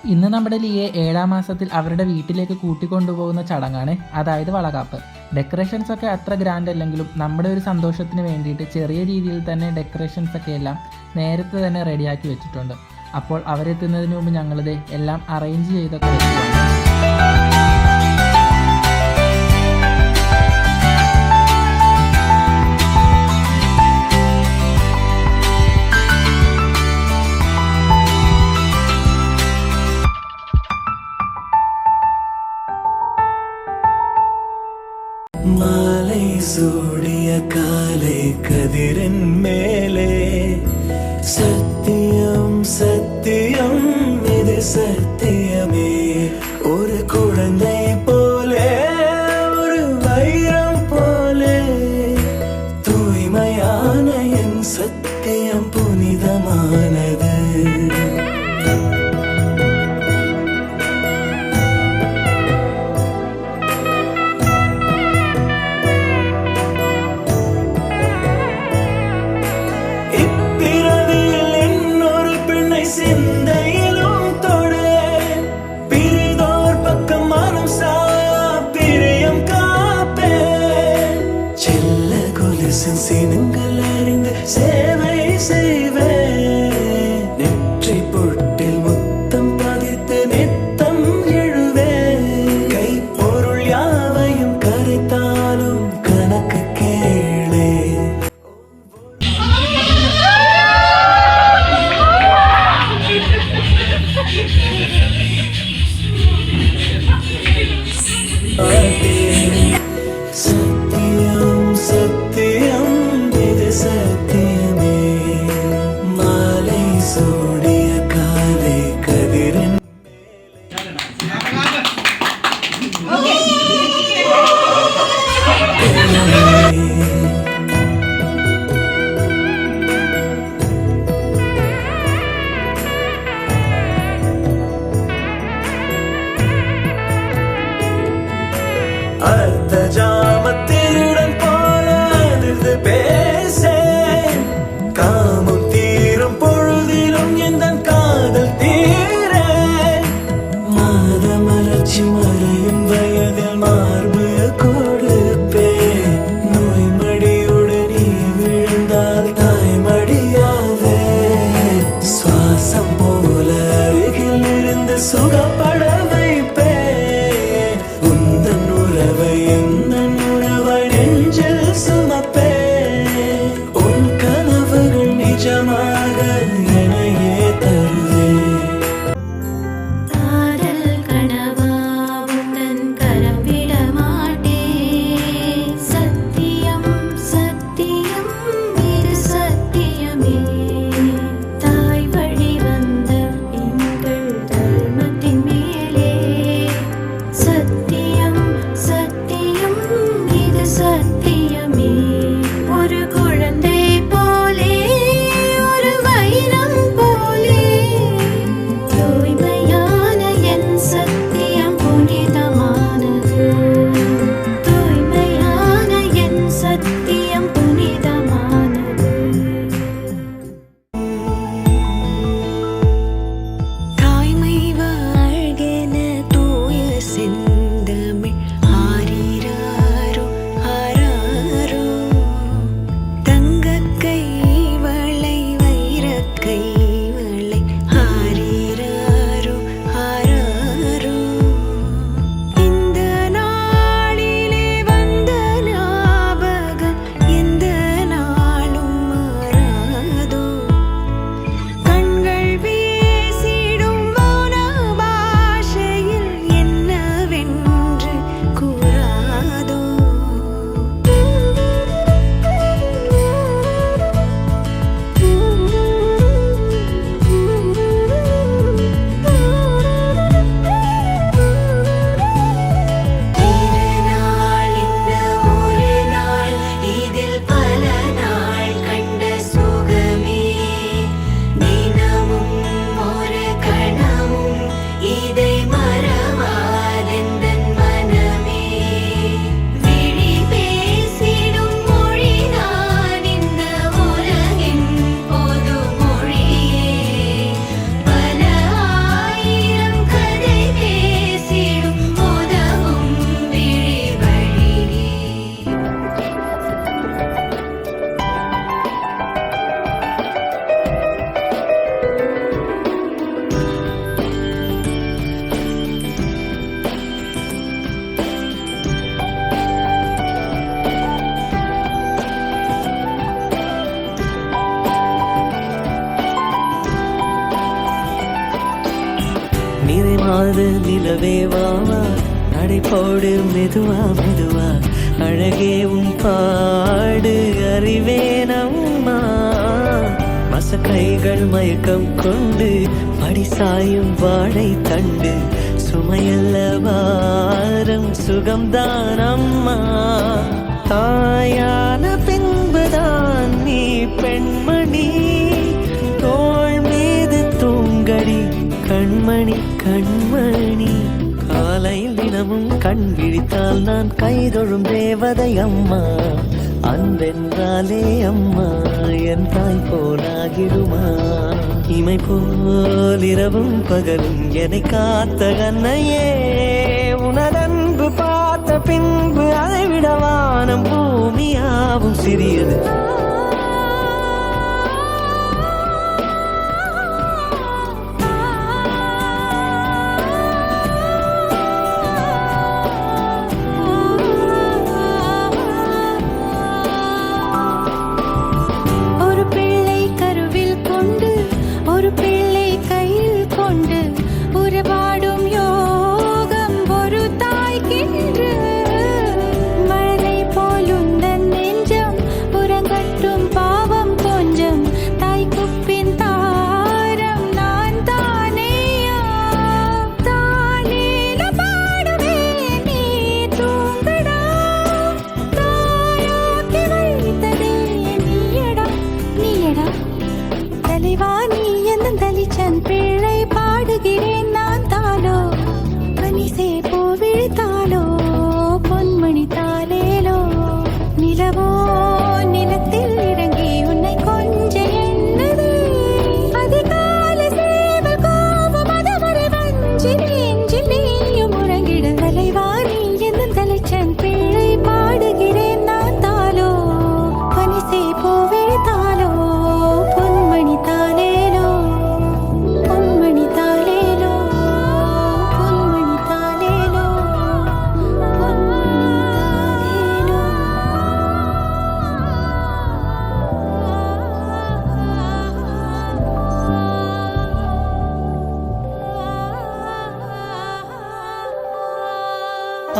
ഇന്ന് നമ്മുടെ ലിയെ 7ാം മാസത്തിൽ അവരുടെ വീട്ടിലേക്ക് കൂട്ടിക്കൊണ്ടുപോകുന്ന ചടങ്ങാണ്, അതായത് വളകാപ്പ്. ഡെക്കറേഷൻസ് ഒക്കെ അത്ര ഗ്രാൻഡ് അല്ലെങ്കിലും നമ്മുടെ ഒരു സന്തോഷത്തിന് വേണ്ടിയിട്ട് ചെറിയ രീതിയിൽ തന്നെ ഡെക്കറേഷൻസ് ഒക്കെ എല്ലാം നേരത്തെ തന്നെ റെഡിയാക്കി വെച്ചിട്ടുണ്ട്. അപ്പോൾ അവരെത്തുന്നതിന് മുമ്പ് ഞങ്ങളിത് എല്ലാം അറേഞ്ച് ചെയ്തൊക്കെ വെച്ചിട്ടുണ്ട്. மாலை சூடிய காலை கதிரின் மேலே சத்தியம் சத்தியம் இது சத்தியமே. ஒரு குழந்தை போலே ஒரு வைரம் போலே தூய்மையான என் சத்தியம் புனிதமானது. சிந்தையிலும் தொடு பிரிதோர் பக்கம் மனம் பிரியம் காப்பே. செல்ல கொலுசின் சினங்கள் அறிந்து சேவை செய்வே. நெற்றி பொட்டில் முத்தம் பதித்து நித்தம் எழுவே. கைப்பொருள் யாவையும் கரைத்தாலும் கணக்கு கேளே. நிறைமாத நிலவே வாவா நடை போடு மெதுவா மெதுவா அழகே உன் பாடு அறிவேனம்மா மசக்கைகள் மயக்கம் கொண்டு படிசாயும் வாழை தண்டு சுமையல்ல வாரம் சுகம்தான் அம்மா தாயான பின்புதான் நீ பெண்மணி தோள் மீது தூங்கடி கண்மணி கண்மணி காலையில் தினமும் கண் விழித்தால் நான் கைதொழும் தேவதை அம்மா அன்பென்றாலே அம்மா என் தாய் போலாகிடுமா இமை போல் இரவும் பகலும் என்னை காத்த கண்ணையே உனதன்பு பார்த்த பின்பு அதை விட வானம் பூமியாவும் சிறியது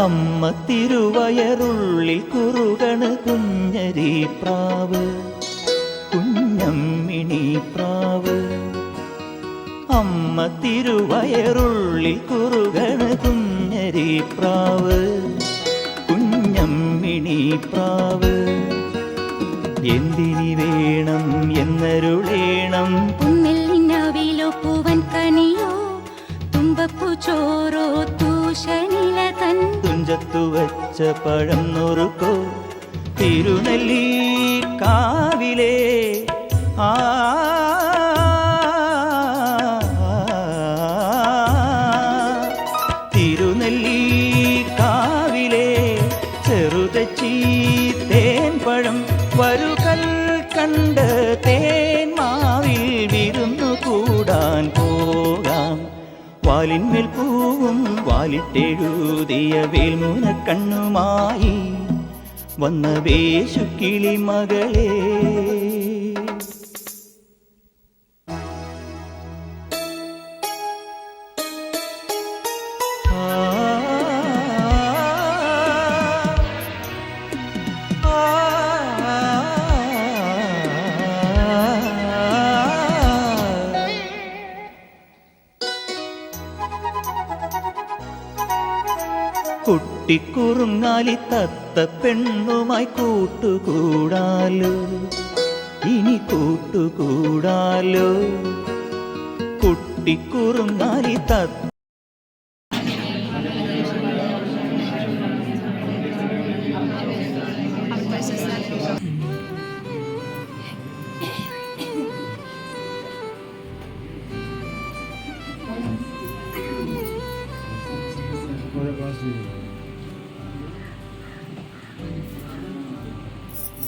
അമ്മ തിരുവയറുള്ളിൽ കുറുകണ് കുഞ്ഞരി പ്രാവ് കുഞ്ഞമ്മിണി പ്രാവ് അമ്മ തിരുവയറുള്ളിൽ കുറുകണ് കുഞ്ഞരി പ്രാവ് കുഞ്ഞമ്മിണി പ്രാവ് എന്തിനി വേണം എന്നരുളേണം ഉമ്മിലിനവിലോ പൂവൻ കനിയോ തുമ്പപ്പൂ ചോറോ തൂഷനില തൻ തുഞ്ചത്തു വച്ച പഴം നുറുക്കോ തിരുനെല്ലി കാവിലേ ആ തിരുനെല്ലി കാവിലേ ചെറുതച്ചി തേൻ പഴം വരുകൽ കണ്ട് തേൻ മാവിൽ വിരുന്നു കൂടാൻ പോകാം വാലിന്മേൽ പൂവും വാലിട്ടെഴുതിയ വേൽമുന കണ്ണുമായി വന്ന വേശുക്കിളി മകളെ കുട്ടിക്കുറുങ്ങാലി തത്ത പെണ്ണുമായി കൂട്ടുകൂടാലോ ഇനി കൂട്ടുകൂടാലോ കുട്ടിക്കുറുങ്ങാലി തത്ത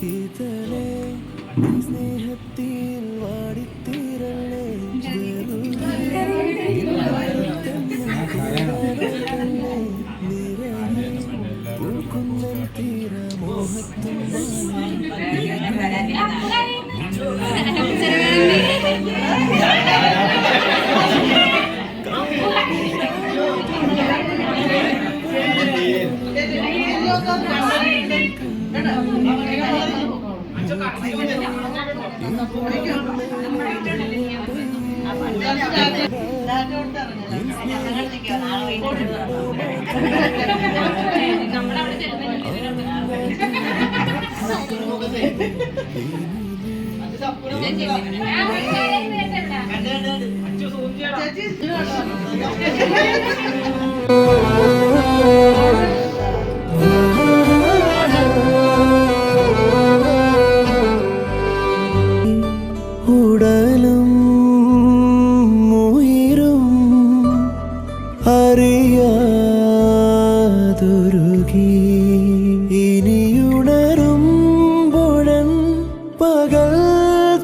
ഇതളേ സ്നേഹത്തിൽ വാടിത്തീരല്ലേ പൂക്കുന്നൻ തീരമോഹത്തിൻ ഉടലും ഉയരും അറിയാതൊരുകി ഇനിയുണരുമ്പോഴൻ പകൽ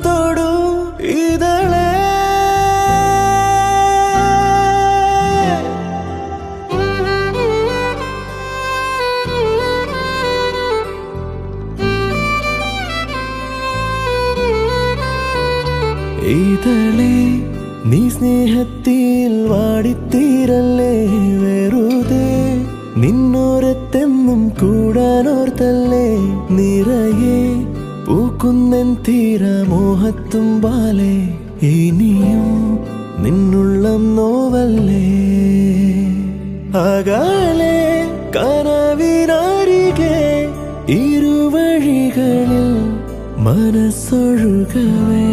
തൊടു ഇതളെ ഇതളെ നീ സ്നേഹത്തിൽ വാടിത്തീരല്ലേ വെറുതെ നിന്നോരത്തെന്നും കൂടാനോർത്തല്ലേ നിറയെ പൂക്കുന്നൻ തീരമോഹത്തുമ്പാലെ ഇനിയും നിന്നുള്ളം നോവല്ലേ അകലെ കനവിനരികെ ഇരുവഴികളിൽ മനസ്സൊഴുകവേ